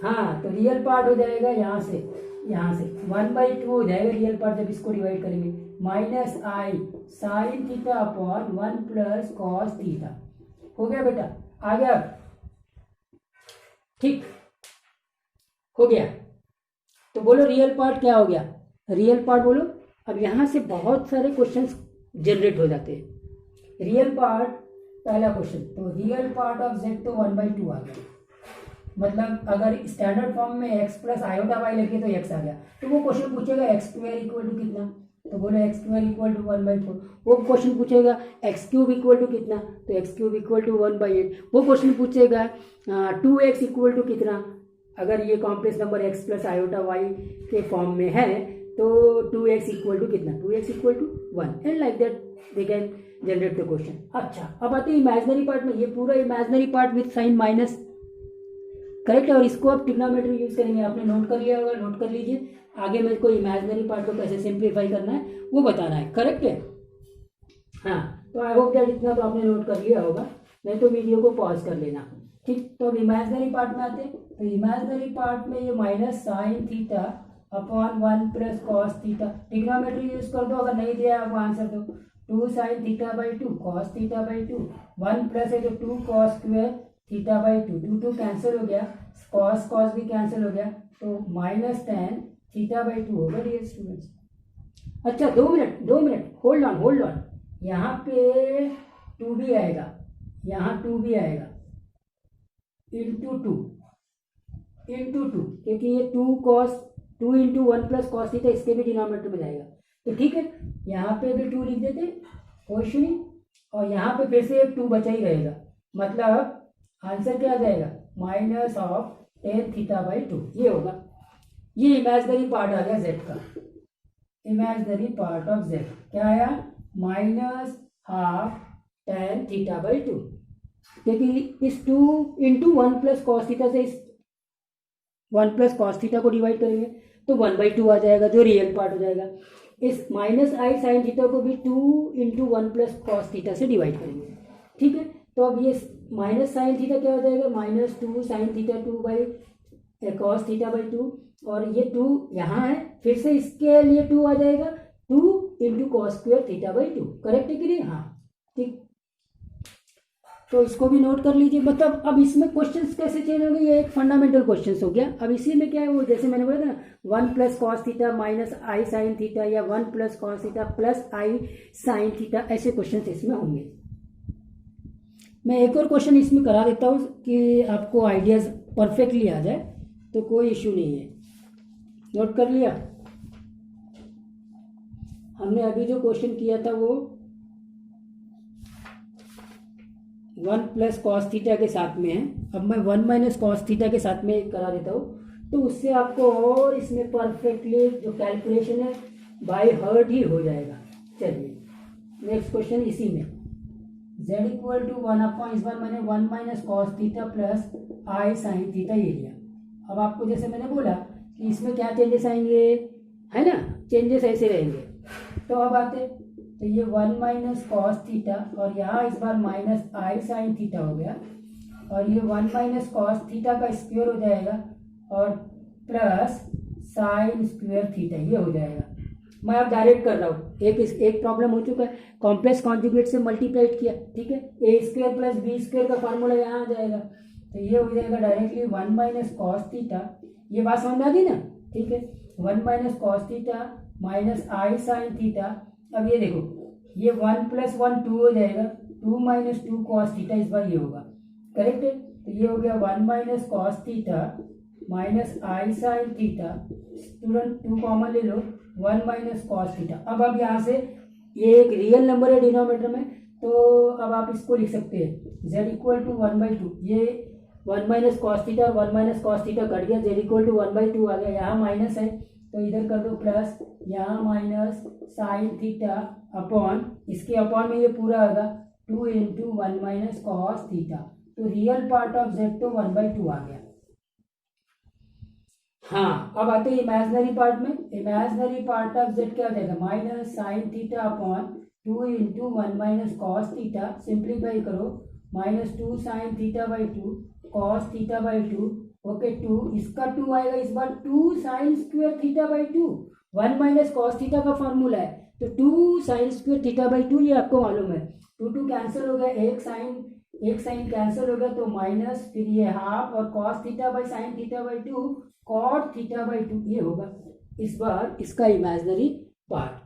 हाँ, तो रियल पार्ट हो जाएगा यहाँ से 1/2 हो जाएगा रियल पार्ट जब इसको डिवाइड करेंगे, माइनस आई sine theta upon 1 plus cos theta. हो गया बेटा? आ गया? ठीक, हो गया। तो बोलो रियल पार्ट क्या हो गया, रियल पार्ट बोलो। अब यहाँ से बहुत सारे क्वेश्चंस जनरेट हो जाते हैं। रियल पार्ट, पहला क्वेश्चन, तो रियल पार्ट ऑफ जेड तो 1/2 आ गया, मतलब अगर स्टैंडर्ड फॉर्म में x प्लस आयोटा वाई लिखे तो x आ गया, तो वो क्वेश्चन पूछेगा x स्क्वायर इक्वल टू कितना, तो बोलो एक्स स्क्वायर इक्वल टू 1/4। वो क्वेश्चन पूछेगा एक्स क्यूब इक्वल टू कितना, तो एक्स क्यूब इक्वल टू 1/8। वो क्वेश्चन पूछेगा 2x इक्वल टू कितना, अगर ये complex number x plus iota y के फॉर्म में है तो 2x इक्वल टू कितना, 2x equal to 1 and like that they can generate the question. अच्छा, अब आते हैं इमेजिनरी पार्ट में। ये पूरा imaginary part with sine minus, correct है। और इसको आप ट्रिग्नोमेट्री यूज करेंगे, आपने नोट कर लिया होगा, नोट कर लीजिए। आगे मेरे को इमेजिनरी पार्ट को कैसे सिंप्लीफाई करना है वो बताना है, करेक्ट है। हाँ, तो आई होप दैट इतना तो आपने नोट कर लिया होगा, नहीं तो वीडियो को पॉज कर लेना, ठीक। तो अब इमेजिनरी पार्ट में आते हैं। तो इमेजिनरी पार्ट में ये minus sine theta upon 1 plus cos theta, trigonometry use कर दो, अगर नहीं दिया आपको आंसर दो। 2 sine theta by 2 cos theta by 2, 1 plus है तो 2 cos square theta by 2, 2 cancel हो गया, कॉस कॉस भी कैंसिल हो गया, तो माइनस टेन थीटा बाई 2 होगा डियर स्टूडेंट्स। अच्छा, 2 मिनट होल्ड ऑन, यहाँ पे 2 भी आएगा, यहाँ 2 भी आएगा, इंटू टू, क्योंकि ये 2 इंटू 1 प्लस कॉस थीटा इसके भी डिनोमिनेटर में जाएगा, तो ठीक है, यहाँ पे भी 2 लिख देते, कोई इशू नहीं। और यहाँ पे फिर से एक 2 बचा ही रहेगा, मतलब आंसर क्या आ जाएगा, minus of tan theta by 2, ये होगा। ये इमेजिनरी पार्ट आ गया जेड का, इमेजिनरी पार्ट ऑफ जेड क्या आया, minus half tan theta by 2, क्योंकि इस 2 इंटू 1 प्लस कॉस थीटा से इस 1 प्लस कॉस थीटा को डिवाइड करेंगे तो 1/2 आ जाएगा, जो रियल पार्ट हो जाएगा। इस माइनस आई साइन थीटा को भी 2 इंटू 1 प्लस कॉस थीटा से डिवाइड करेंगे, ठीक है। तो अब ये माइनस साइन थीटा क्या हो जाएगा, minus 2 sine theta 2 by cos theta by 2, और ये 2 यहाँ है, फिर से इसके लिए 2 आ जाएगा, 2 into cos square theta by 2, correct है कि नहीं, हाँ ठीक। तो इसको भी नोट कर लीजिए। मतलब अब इसमें क्वेश्चंस कैसे चेंज होंगे, ये एक फंडामेंटल क्वेश्चंस हो गया। अब इसी में क्या है, वो जैसे मैंने बोला था ना, 1 प्लस कॉस थीटा माइनस आई साइन थीटा, या 1 plus cos theta plus i sine theta, ऐसे क्वेश्चंस इसमें होंगे। मैं एक और क्वेश्चन इसमें करा देता हूँ कि आपको आइडियाज परफेक्टली आ जाए, तो कोई इशू नहीं है। नोट कर लिया, हमने अभी जो क्वेश्चन किया था वो 1 प्लस कॉस थीटा के साथ में है। अब मैं 1 माइनस कॉस थीटा के साथ में करा देता हूँ, तो उससे आपको और इसमें परफेक्टली जो कैलकुलेशन है बाय हार्ट ही हो जाएगा। चलिए नेक्स्ट क्वेश्चन इसी में, z इक्वल टू 1 अपॉन, इस बार मैंने 1 minus cos theta plus i sine theta ये लिया। अब आपको जैसे मैंने बोला कि इसमें क्या चेंजेस आएंगे, है ना, चेंजेस ऐसे रहेंगे। तो अब आते, तो ये 1 माइनस कॉस थीटा, और यहाँ इस बार माइनस आई साइन थीटा हो गया, और ये 1 माइनस कॉस थीटा का स्क्वायर हो जाएगा, और प्लस साइन स्क्वायर थीटा ये हो जाएगा। मैं अब डायरेक्ट कर रहा हूँ, एक प्रॉब्लम हो चुका है, कॉम्प्लेक्स कॉन्जुगेट से मल्टीप्लाइड किया, ठीक है, ए स्क्वायर प्लस बी स्क्वायर का फार्मूला यहाँ आ जाएगा, तो ये हो जाएगा डायरेक्टली 1 माइनस कॉस थीटा, ये बात समझ में आ गई ना, ठीक है, 1 माइनस कॉस थीटा माइनस आई साइन थीटा। अब ये देखो, ये 1 प्लस 1 2 हो जाएगा, 2 माइनस 2 कॉस थीटा, इस बार ये होगा, करेक्ट है। तो ये हो गया 1 माइनस कॉस थीटा माइनस आई साइन थीटा, स्टूडेंट 2 कॉमन ले लो, 1 माइनस कॉस थीटा। अब यहाँ से ये एक रियल नंबर है डिनोमिनेटर में, तो अब आप इसको लिख सकते हैं z इक्वल टू 1/2, ये 1 माइनस कॉस थीटा और 1 माइनस कॉस थीटा कट गया, z इक्वल टू 1/2 आ गया, यहाँ माइनस है तो इधर कर दो प्लस, यहाँ माइनस साइन थीटा अपॉन, इसके अपॉन में ये पूरा होगा 2 इंटू 1 माइनस कॉस थीटा, तो रियल पार्ट ऑफ z तो 1/2 आ गया। हाँ, अब आते हैं इमेजिनरी पार्ट में, इमेजिनरी पार्ट ऑफ z क्या हो जाएगा, minus sine theta upon 2 into 1 minus cos theta, simplify करो, minus 2 sine theta by 2 cos theta by 2, okay 2, इसका 2 आएगा, इस बार 2 sign square theta by 2, 1 minus cos theta का फॉर्मूला है, तो 2 साइन स्क्वायर थीटा बाई 2 ये आपको मालूम है, 2 कैंसिल हो गया, एक साइन कैंसिल हो गया, तो माइनस, फिर ये हाफ, और cos theta by sine theta by 2 cot theta by 2 ये होगा इस बार इसका इमेजिनरी पार्ट,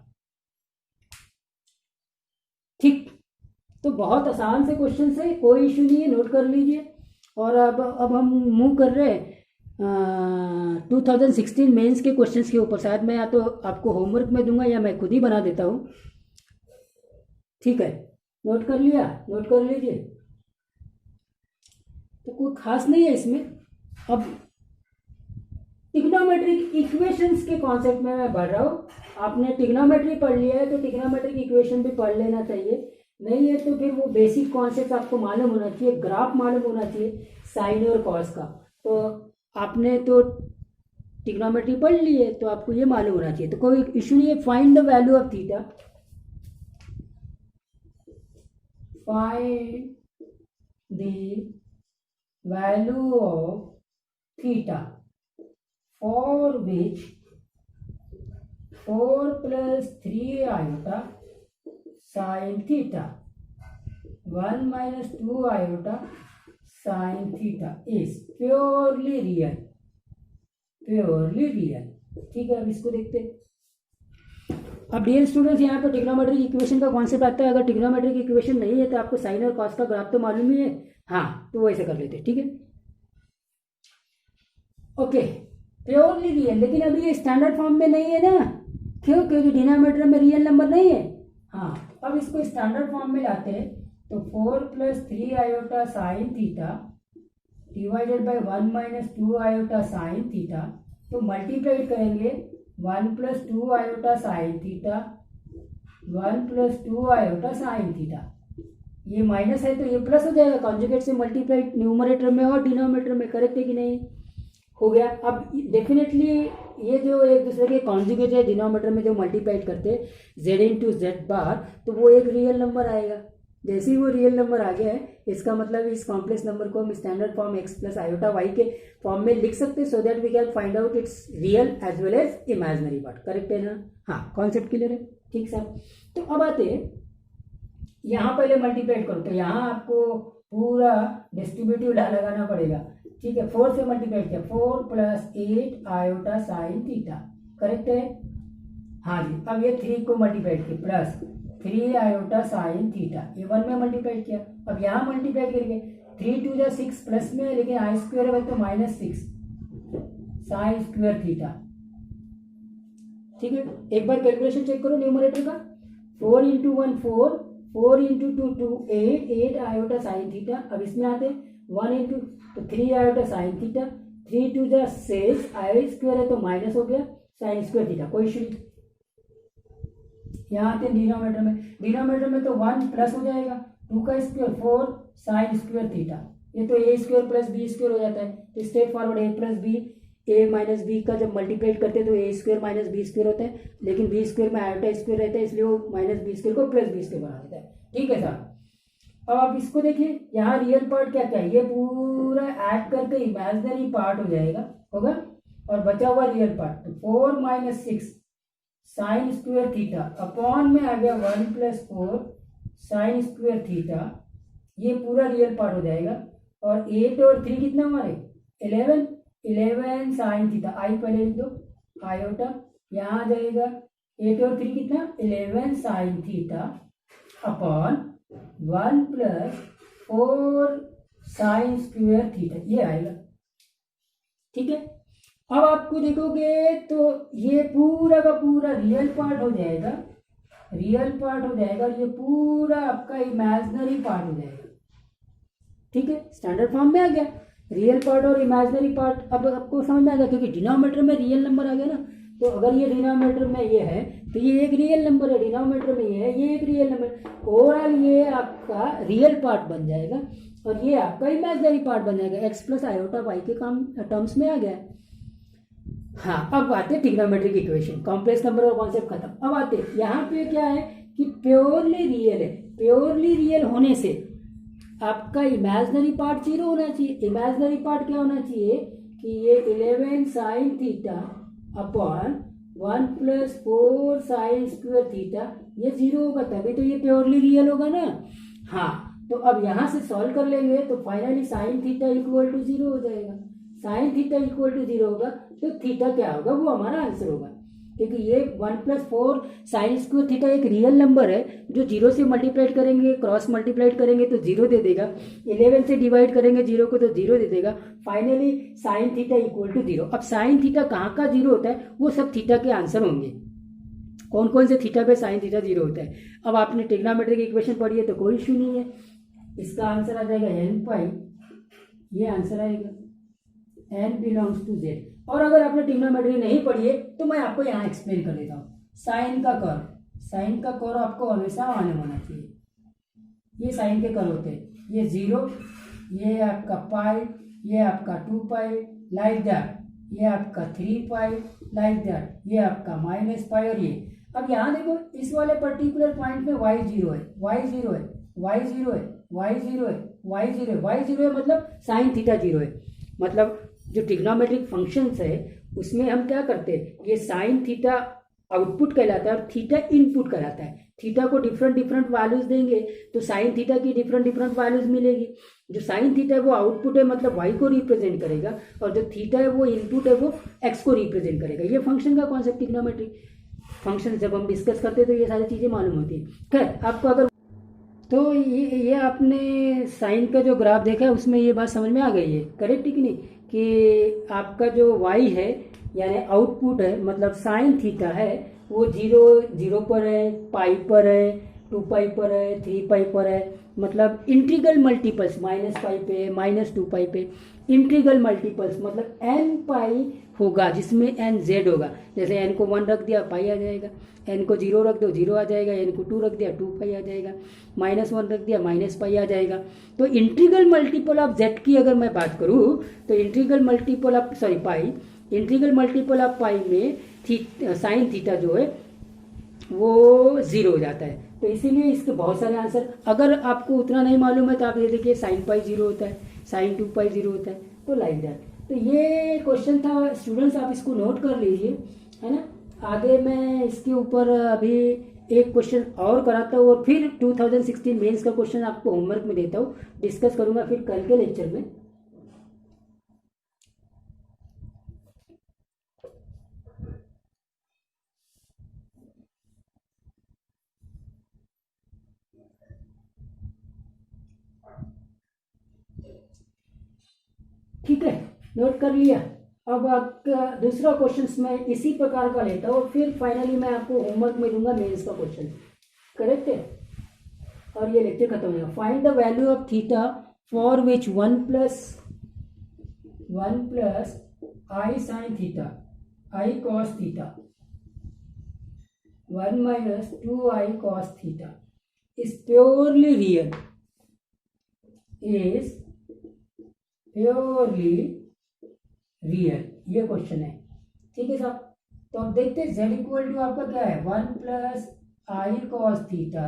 ठीक। तो बहुत आसान से क्वेश्चन है, कोई इश्यू नहीं है, नोट कर लीजिए। और अब हम मूव कर रहे हैं 2016 मेंस के क्वेश्चंस के ऊपर, शायद मैं या तो आपको होमवर्क में दूंगा या मैं खुद ही बना देता हूँ। ठीक है, नोट कर लिया, नोट कर लीजिए। तो कोई खास नहीं है इसमें। अब ट्रिग्नोमेट्रिक इक्वेशंस के कॉन्सेप्ट में मैं बढ़ रहा हूँ। आपने ट्रिग्नोमेट्री पढ़ लिया है तो ट्रिग्नोमेट्रिक इक्वेशन भी पढ़ लेना चाहिए, नहीं है तो फिर वो बेसिक कॉन्सेप्ट आपको मालूम होना चाहिए, ग्राफ मालूम होना चाहिए साइन और कॉस का। तो आपने तो ट्रिग्नोमेट्री पढ़ ली है तो आपको ये मालूम होना चाहिए, तो कोई इशू नहीं है। Find the value of theta, find the value of theta for which 4 plus 3 iota sin theta 1 minus 2 iota sin theta is purely real, purely real। ठीक है, अब इसको देखते हैं। अब डियर स्टूडेंट्स, यहाँ पे ट्रिग्नोमेट्रिक इक्वेशन का कॉन्सेप्ट आता है। अगर ट्रिग्नोमेट्रिक इक्वेशन नहीं है तो आपको साइन और कॉस का ग्राफ तो मालूम ही है। हाँ, तो वैसे कर लेते हैं। ठीक है, ओके, प्योरली रियल। लेकिन अभी ये स्टैंडर्ड फॉर्म में नहीं है ना, क्यों? क्योंकि डिनोमिनेटर में रियल नंबर नहीं है। हाँ, अब इसको स्टैंडर्ड फॉर्म में लाते हैं तो 4 plus 3 iota sine theta divided by 1 minus 2 iota sign theta, तो मल्टीप्लाइड करेंगे 1 plus 2 iota sine theta 1 plus 2 iota sine theta. ये माइनस है तो ये प्लस हो जाएगा, कॉन्जुगेट से मल्टीप्लाइड न्यूमरेटर में और डिनोमिनेटर में। करेक्ट है कि नहीं? हो गया। अब डेफिनेटली ये जो एक दूसरे के कॉन्जुगेट है डिनोमिनेटर में जो मल्टीप्लाइड करते हैं जेड इंटू जेड बार, तो वो एक रियल नंबर आएगा। जैसे ही वो रियल नंबर आ गया है, इसका मतलब इस कॉम्प्लेक्स नंबर को हम standard form x plus iota y के फॉर्म में लिख सकते हैं, so that we can find out its real as well as imaginary part. Correct है ना? हाँ, कॉन्सेप्ट क्लियर है? ठीक सर। तो अब आते हैं यहाँ, पहले मल्टीप्लाइड करो तो यहाँ आपको पूरा डिस्ट्रीब्यूटिव लगाना पड़ेगा। ठीक है, 4 से मल्टीप्लाइड किया, 4 plus 8 iota sine theta. Correct है? हाँ जी। अब ये 3 को मल्टीप्लाइड किया प्लस 3 आयोटा साइन थीटा, ये 1 में मल्टीप्लाइड किया। अब यहाँ मल्टीप्लाइड करके 3 2 जा 6 प्लस में है, लेकिन आई स्क्वायर है तो -6 साइन स्क्वायर थीटा। ठीक है, एक बार कैलकुलेशन चेक करो न्यूमरेटर का। 4 into 1 4, 4 into 2 2, 8 iota sine theta. अब इसमें आते 1 इंटू तो 3 आयोटा साइन थीटा, 3 2 जा 6, आई स्क्वायर है तो माइनस हो गया साइन स्क्वायर थीटा। कोई इशू नहीं। यहाँ आते डिनोमिनेटर में तो 1 प्लस हो जाएगा, 2 का स्क्वायर 4 साइन स्क्वायर थीटा। ये तो ए स्क्वायर प्लस बी स्क्वायर हो जाता है, तो स्टेप फॉरवर्ड ए प्लस बी, ए माइनस बी का जब मल्टीप्लाइड करते हैं तो ए स्क्वायर माइनस बी स्क्वायर होता है, लेकिन बी स्क्वायर में आयोटा स्क्वायर रहता है, इसलिए वो माइनस बी स्क्वायर को प्लस बी स्क्वायर बना देता है। ठीक है सर। अब आप इसको देखिए, यहाँ रियल पार्ट क्या क्या है, ये पूरा ऐड करके इमेजिनरी पार्ट हो जाएगा, होगा, और बचा हुआ रियल पार्ट तो 4 minus 6 sign square theta upon में आ गया 1 प्लस 4 साइन स्क्वायर थीटा, ये पूरा रियल पार्ट हो जाएगा। और 8 और 3 कितना हमारे 11 साइन थीटा, आई पहले लिख दो आयोटा, यहाँ आ जाएगा 8 और 3 कितना 11 sign theta upon 1 plus 4 sign square theta, ये आएगा। ठीक है, अब आपको देखोगे तो ये पूरा का पूरा रियल पार्ट हो जाएगा, रियल पार्ट हो जाएगा, और ये पूरा आपका इमेजिनरी पार्ट हो जाएगा। ठीक है, स्टैंडर्ड फॉर्म में आ गया रियल पार्ट और इमेजिनरी पार्ट। अब आपको समझ में आ गया, क्योंकि डिनोमिनेटर में रियल नंबर आ गया ना, तो अगर ये डिनोमिनेटर में ये है तो ये एक रियल नंबर है, डिनोमिनेटर में ये है, ये एक रियल नंबर, ओवरऑल ये आपका रियल पार्ट बन जाएगा और ये आपका इमेजिनरी पार्ट बन जाएगा। एक्स प्लस आयोटा वाई के टर्म्स में आ गया। हाँ, अब आते हैं ट्रिग्नोमेट्रिक इक्वेशन, कॉम्प्लेक्स नंबर का कॉन्सेप्ट खत्म। अब आते हैं यहाँ पे क्या है कि प्योरली रियल है, प्योरली रियल होने से आपका इमेजिनरी पार्ट 0 होना चाहिए। इमेजिनरी पार्ट क्या होना चाहिए कि ये 11 sign theta upon 1 plus 4 sign square theta, ये 0 होगा, तभी तो ये प्योरली रियल होगा ना। हाँ, तो अब यहाँ से सॉल्व कर लेंगे तो finally sine theta equal to 0 हो जाएगा। साइन थीटा इक्वल टू 0 होगा तो थीटा क्या होगा, वो हमारा आंसर होगा। क्योंकि ये 1+4 साइन स्क्वायर थीटा एक रियल नंबर है जो 0 से मल्टीप्लाइड करेंगे, क्रॉस मल्टीप्लाइड करेंगे तो 0 दे देगा, 11 से डिवाइड करेंगे 0 को तो 0 दे देगा, finally sine theta equal to 0। अब साइन थीटा कहाँ का 0 होता है, वो सब थीटा के आंसर होंगे, कौन कौन से थीटा पे साइन थीटा 0 होता है। अब आपने ट्रिग्नोमेट्री की इक्वेशन पढ़ी है तो कोई इशू नहीं है, इसका आंसर आ जाएगा n पाई, ये आंसर आएगा, n बिलोंग्स टू z। और अगर आपने ट्रिग्नोमेट्री नहीं पढ़ी है तो मैं आपको यहाँ एक्सप्लेन कर देता हूँ। साइन का कर्व आपको हमेशा मान होना चाहिए, ये साइन के कर्व होते हैं, ये 0, ये आपका पाई, ये आपका 2 पाई लाइक दैट, ये आपका 3 पाई लाइक दैट, ये आपका -पाई और ये। अब यहाँ देखो इस वाले पर्टिकुलर पॉइंट में y 0 है, y 0 है, y 0 है, y 0 है, y 0 है, y 0 है, मतलब साइन थीटा 0 है। मतलब जो ट्रिग्नोमेट्रिक फंक्शंस है उसमें हम क्या करते हैं, ये साइन थीटा आउटपुट कहलाता है और थीटा इनपुट कहलाता है। थीटा को डिफरेंट वैल्यूज देंगे तो साइन थीटा की डिफरेंट वैल्यूज मिलेगी। जो साइन थीटा है वो आउटपुट है, मतलब y को रिप्रेजेंट करेगा, और जो थीटा है वो इनपुट है, वो x को रिप्रेजेंट करेगा। ये फंक्शन का कॉन्सेप्ट, ट्रिग्नोमेट्रिक फंक्शन जब हम डिस्कस करते हैं तो ये सारी चीज़ें मालूम होती हैं। खैर, आपको अगर तो ये आपने साइन का जो ग्राफ देखा है उसमें ये बात समझ में आ गई है, करेक्ट है कि नहीं, कि आपका जो y है यानी आउटपुट है, मतलब साइन थीटा है, वो 0 पर है, पाई पर है, 2 पाई पर है, 3 पाई पर है, मतलब इंटीग्रल मल्टीपल्स -पाई पे, -2 पाई पे, इंटीग्रल मल्टीपल्स मतलब n पाई होगा जिसमें n z होगा। जैसे n को 1 रख दिया पाई आ जाएगा, n को 0 रख दो 0 आ जाएगा, n को 2 रख दिया 2 पाई आ जाएगा, -1 रख दिया -पाई आ जाएगा। तो इंटीग्रल मल्टीपल ऑफ z की अगर मैं बात करूँ तो integral multiple of pi, integral multiple of pi में साइन थीटा जो है वो 0 हो जाता है। तो इसीलिए इसके बहुत सारे आंसर, अगर आपको उतना नहीं मालूम है तो आप ये देखिए साइन पाई 0 होता है, साइन 2 पाई 0 होता है, तो लाइक दैट। तो ये क्वेश्चन था स्टूडेंट्स, आप इसको नोट कर लीजिए, है ना। आगे मैं इसके ऊपर अभी एक क्वेश्चन और कराता हूँ और फिर 2016 मेंस का क्वेश्चन आपको होमवर्क में देता हूँ, डिस्कस करूँगा फिर कल के लेक्चर में। ठीक है, नोट कर लिया। अब आपका दूसरा क्वेश्चन मैं इसी प्रकार का लेता हूँ, फिर फाइनली मैं आपको होमवर्क में दूंगा मेंस का क्वेश्चन, करेक्ट है, और ये लेक्चर खत्म हो जाएगा। Find the value of theta for which 1 plus i sine theta, I cos theta, 1 minus 2 I cos theta is purely real, is purely real. ये क्वेश्चन है, ठीक है साहब। तो अब देखते हैं z इक्वल टू आपका क्या है, 1 प्लस आई कॉस थीटा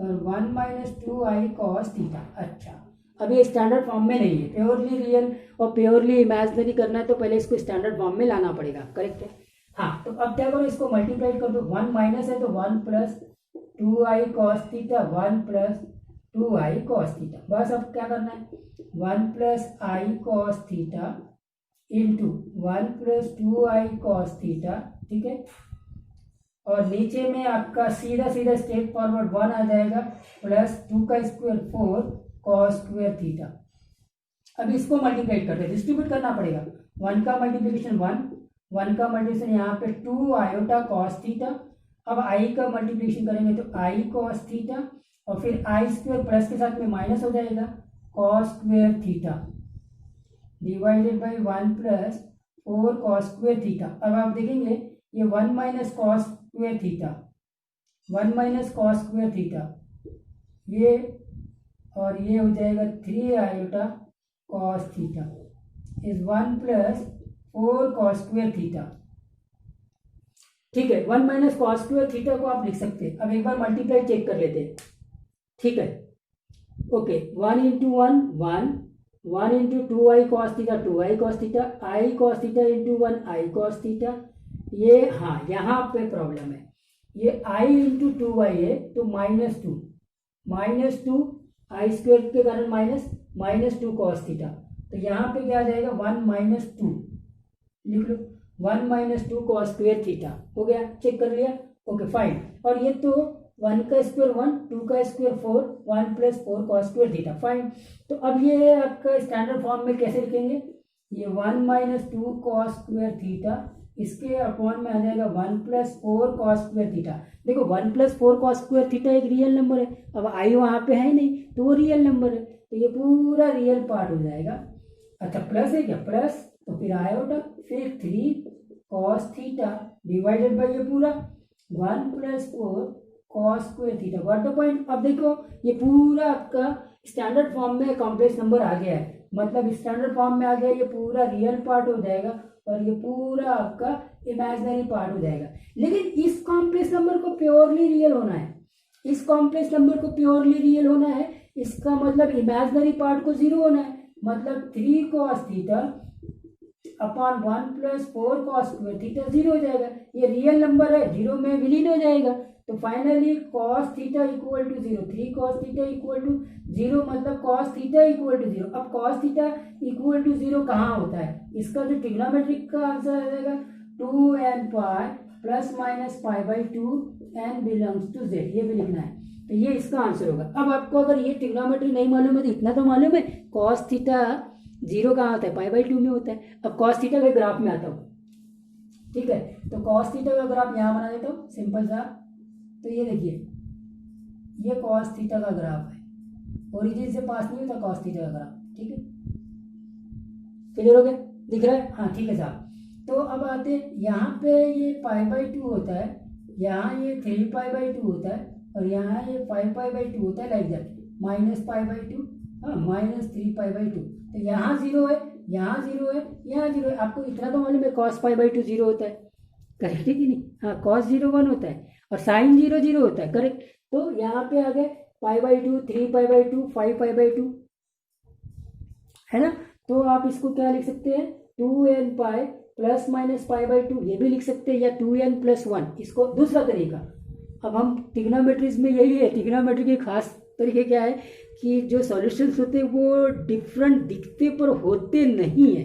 और 1 माइनस 2 आई कॉस थीटा। अच्छा, अभी ये स्टैंडर्ड फॉर्म में नहीं है, प्योरली रियल और प्योरली इमेजिनरी करना है तो पहले इसको स्टैंडर्ड फॉर्म में लाना पड़ेगा, करेक्ट है। हाँ, तो अब क्या करो, इसको मल्टीप्लाई कर दो, 1 माइनस है तो 1 plus 2 I cos theta, 1 plus 2 I cos theta. बस अब क्या करना है, 1 plus i cos theta into 1 plus 2 I cos theta, ठीक है। और नीचे में आपका सीधा स्ट्रेट फॉरवर्ड 1 आ जाएगा, प्लस 2 का स्क्वायर 4 कॉस स्क्वायर थीटा। अब इसको मल्टीप्लाई करते हैं, डिस्ट्रीब्यूट करना पड़ेगा, 1 का मल्टीप्लिकेशन 1 का मल्टीप्लिकेशन यहाँ पे 2 आयोटा कॉस थीटा। अब आई का मल्टीप्लिकेशन करेंगे तो आई कॉस थीटा, और फिर आई स्क्वायर प्लस के साथ में माइनस हो जाएगा, cos square theta divided by 1 plus 4 cos square theta. अब आप देखेंगे ये 1 minus cos square theta, 1 minus cos square theta, ये और ये हो जाएगा 3 iota cos theta is 1 plus 4 cos square theta, ठीक है। 1 माइनस कॉस स्क्वायर थीटा को आप लिख सकते हैं। अब एक बार मल्टीप्लाई चेक कर लेते हैं, ठीक है। Okay, 1 into 1 into 2 I cos theta, 2 I cos theta, I cos theta into 1 I cos theta. ये हाँ, यहाँ पे प्रॉब्लम है, ये आई इंटू 2 आई है तो -2 आई स्क्वायर के कारण -2 कॉस थीटा। तो यहाँ पे क्या आ जाएगा, 1 माइनस 2 लिख लो, 1 माइनस 2 कॉस स्क्वायर थीटा हो गया, चेक कर लिया, ओके फाइन। और ये तो 1 का स्क्वायर 1, 2 का square 4, 1 plus 4 cos square theta, fine. तो अब ये आपका स्टैंडर्ड फॉर्म में कैसे लिखेंगे, ये 1 माइनस 2 कॉस स्क्वायर थीटा, इसके अपॉन में आ जाएगा 1 प्लस 4 कॉस स्क्वायर थीटा। देखो 1 प्लस 4 कॉस स्क्वायर थीटा एक रियल नंबर है, अब आई वहाँ पे है नहीं तो वो रियल नंबर है, तो ये पूरा रियल पार्ट हो जाएगा। अच्छा प्लस है क्या, प्लस, तो फिर आयोटा, फिर 3 कॉस थीटा डिवाइडेड बाई ये पूरा 1 plus 4 cos square theta, what the point. अब देखो ये पूरा आपका स्टैंडर्ड फॉर्म में कॉम्प्लेक्स नंबर आ गया है, मतलब स्टैंडर्ड फॉर्म में आ गया, ये पूरा रियल पार्ट हो जाएगा और ये पूरा आपका इमेजिनरी पार्ट हो जाएगा। लेकिन इस कॉम्प्लेक्स नंबर को प्योरली रियल होना है, इस कॉम्प्लेक्स नंबर को प्योरली रियल होना है, इसका मतलब इमेजिनरी पार्ट को 0 होना है, मतलब 3 cos theta upon 1 plus 4 cos square theta 0 हो जाएगा। ये रियल नंबर है, 0 में विलीन हो जाएगा, तो finally cos theta equal to 0, 3 cos theta equal to 0, मतलब कॉस थीटा इक्वल टू 0। अब कॉस थीटा इक्वल टू 0 कहाँ होता है, इसका जो ट्रिग्नोमेट्रिक का आंसर आ जाएगा 2n pi plus minus pi by 2 n belongs to z, ये भी लिखना है, तो ये इसका आंसर होगा। अब आपको अगर ये ट्रिग्नोमेट्री नहीं मालूम है तो इतना तो मालूम है, कॉस थीटा 0 कहाँ होता है, पाई बाई 2 में होता है। अब कॉस थीटा के ग्राफ में आता हूँ, ठीक है, तो कॉस थीटा का ग्राफ यहाँ बना देता हूँ सिंपल सा। तो ये देखिए, ये कॉस थीटा का ग्राफ है, ओरिजिन से पास नहीं होता कॉस थीटा का ग्राफ, ठीक है, क्लियर हो गया, दिख रहा है, हाँ ठीक है साहब। तो अब आते यहाँ पे ये पाई बाई 2 होता है, यहाँ ये 3 पाई बाई 2 होता है, और यहाँ ये 5 पाई बाई 2 होता है, like that, minus pi by 2, हाँ माइनस 3 पाई बाई 2, तो यहाँ 0 है, यहाँ 0 है, यहाँ 0 है। आपको इतना तो मालूम है कॉस पाई बाई 2 0 होता है, करेक्ट है कि नहीं, हाँ कॉस 0 1 होता है और साइन 0 0 होता है, करेक्ट। तो यहाँ पे आ गए पाई by 2, 3 pi by 2, 5 pi by 2, है ना। तो आप इसको क्या लिख सकते हैं, 2n pi plus minus pi by 2, ये भी लिख सकते हैं, या 2n प्लस 1, इसको दूसरा तरीका। अब हम ट्रिग्नोमेट्रीज में यही है, ट्रिग्नोमेट्री के खास तरीके क्या है कि जो सॉल्यूशंस होते हैं वो डिफरेंट दिखते पर होते नहीं है,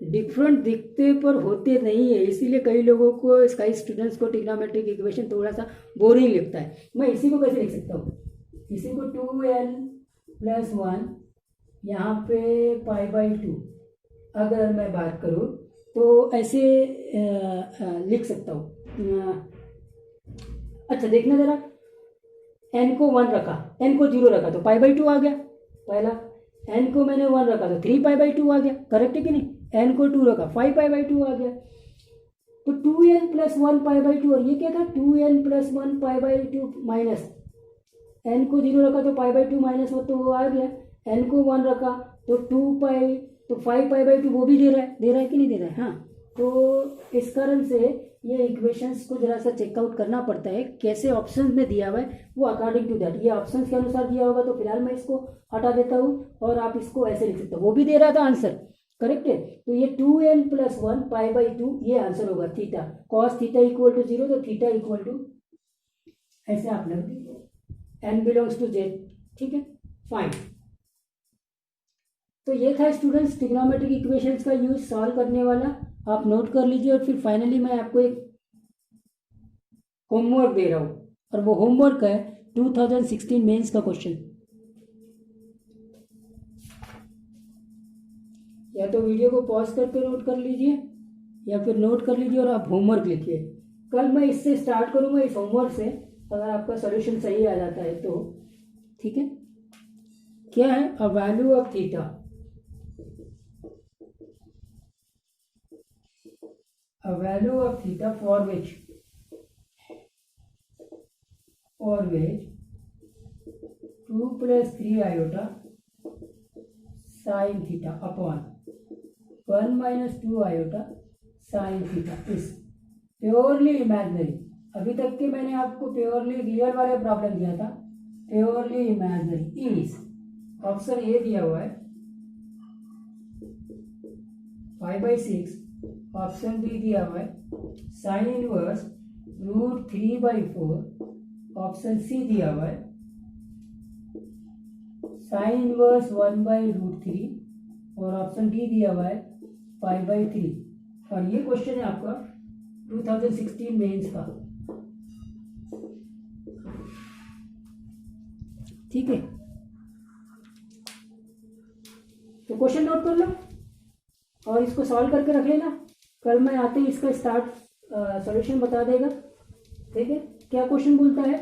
डिफरेंट दिखते पर होते नहीं है, इसीलिए कई लोगों को, कई स्टूडेंट्स को ट्रिग्नोमेट्रिक इक्वेशन थोड़ा सा बोरिंग लगता है। मैं इसी को कैसे लिख सकता हूँ, इसी को 2n प्लस 1 यहाँ पे पाई बाई 2 अगर मैं बात करूँ तो ऐसे लिख सकता हूँ। अच्छा देखना जरा, n को 1 रखा, n को 0 रखा तो पाई बाई 2 आ गया पहला, n को मैंने 1 रखा तो 3 पाई बाई 2 आ गया, करेक्ट है कि नहीं, n को 2 रखा 5 पाई बाई 2 आ गया, तो 2n प्लस 1 पाई बाई 2, और ये क्या था 2n plus 1 pi by 2 minus, n को 0 रखा तो पाई बाई 2 माइनस वो तो वो आ गया, n को 1 रखा तो 2 पाई, तो 5 पाई बाई 2 वो भी दे रहा है कि नहीं दे रहा है, हाँ। तो इस कारण से ये इक्वेशंस को जरा सा चेकआउट करना पड़ता है, कैसे ऑप्शंस में दिया हुआ है वो अकॉर्डिंग टू दैट, ये ऑप्शंस के अनुसार दिया होगा तो फिलहाल मैं इसको हटा देता हूँ और आप इसको ऐसे लिख सकते हो, वो भी दे रहा था आंसर, करेक्ट है। तो ये 2n प्लस 1 पाई बाई 2 ये आंसर होगा, theta cos theta equal to 0, तो थीटा इक्वल टू ऐसे आप लग दीजिए, n बिलोंग्स टू z, ठीक है फाइन। तो ये था स्टूडेंट्स ट्रिग्नोमेट्रिक इक्वेशंस का यूज सॉल्व करने वाला, आप नोट कर लीजिए। और फिर फाइनली मैं आपको एक होमवर्क दे रहा हूँ, और वो होमवर्क है 2016 मेंस का क्वेश्चन। या तो वीडियो को पॉज करके नोट कर लीजिए या फिर नोट कर लीजिए और आप होमवर्क लिखिए। कल मैं इससे स्टार्ट करूँगा, इस होमवर्क से, अगर आपका सॉल्यूशन सही आ जाता है तो, ठीक है। क्या है, a value of theta, a value of theta for which 2 plus 3 iota sin theta upon 1 minus 2 iota sin theta is purely imaginary. अभी तक के मैंने आपको प्योरली रियल वाले प्रॉब्लम दिया था, purely imaginary is, option A दिया हुआ है 5/6, ऑप्शन बी दिया हुआ है साइन इनवर्स √3/4, ऑप्शन सी दिया हुआ है साइन इनवर्स 1/√3, और ऑप्शन डी दिया हुआ है 5/3। और ये क्वेश्चन है आपका 2016 मेंस का। ठीक है, तो क्वेश्चन नोट कर लो और इसको सॉल्व करके रख लेना। कल मैं आते ही इसका स्टार्ट सॉल्यूशन बता देगा। ठीक है, क्या क्वेश्चन बोलता है,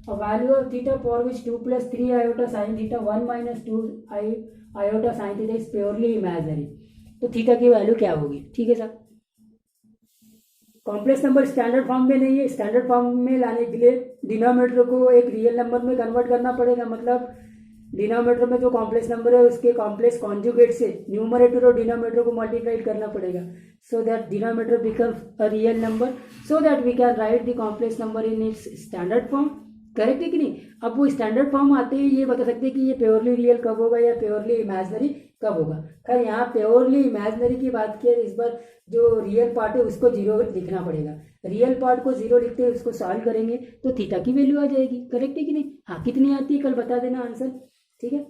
a value of theta for which 2 + 3 iota sine theta 1 - 2 iota sine theta is purely imaginary. तो थीटा की वैल्यू क्या होगी। ठीक है sir, complex number standard form में नहीं है, स्टैंडर्ड फॉर्म में लाने के लिए डिनोमिनेटर को एक रियल नंबर में कन्वर्ट करना पड़ेगा। मतलब डिनोमिनेटर में जो कॉम्प्लेक्स नंबर है उसके कॉम्प्लेक्स कॉन्जुगेट से न्यूमरेटर और डिनोमिनेटर को मल्टीप्लाई करना पड़ेगा, so that denominator becomes a real number, so that we can write the complex number in its standard form. Correct है कि नहीं। अब वो स्टैंडर्ड फॉर्म आते ही ये बता सकते हैं कि ये प्योरली रियल कब होगा या प्योरली इमेजिनरी कब होगा। खैर यहाँ प्योरली इमेजिनरी की बात की है, इस बार जो रियल पार्ट है उसको 0 लिखना पड़ेगा। रियल पार्ट को 0 लिखते हैं, उसको सॉल्व करेंगे तो थीटा की वैल्यू आ जाएगी। करेक्ट है कि नहीं। हाँ, कितनी आती है कल बता देना आंसर। ठीक है।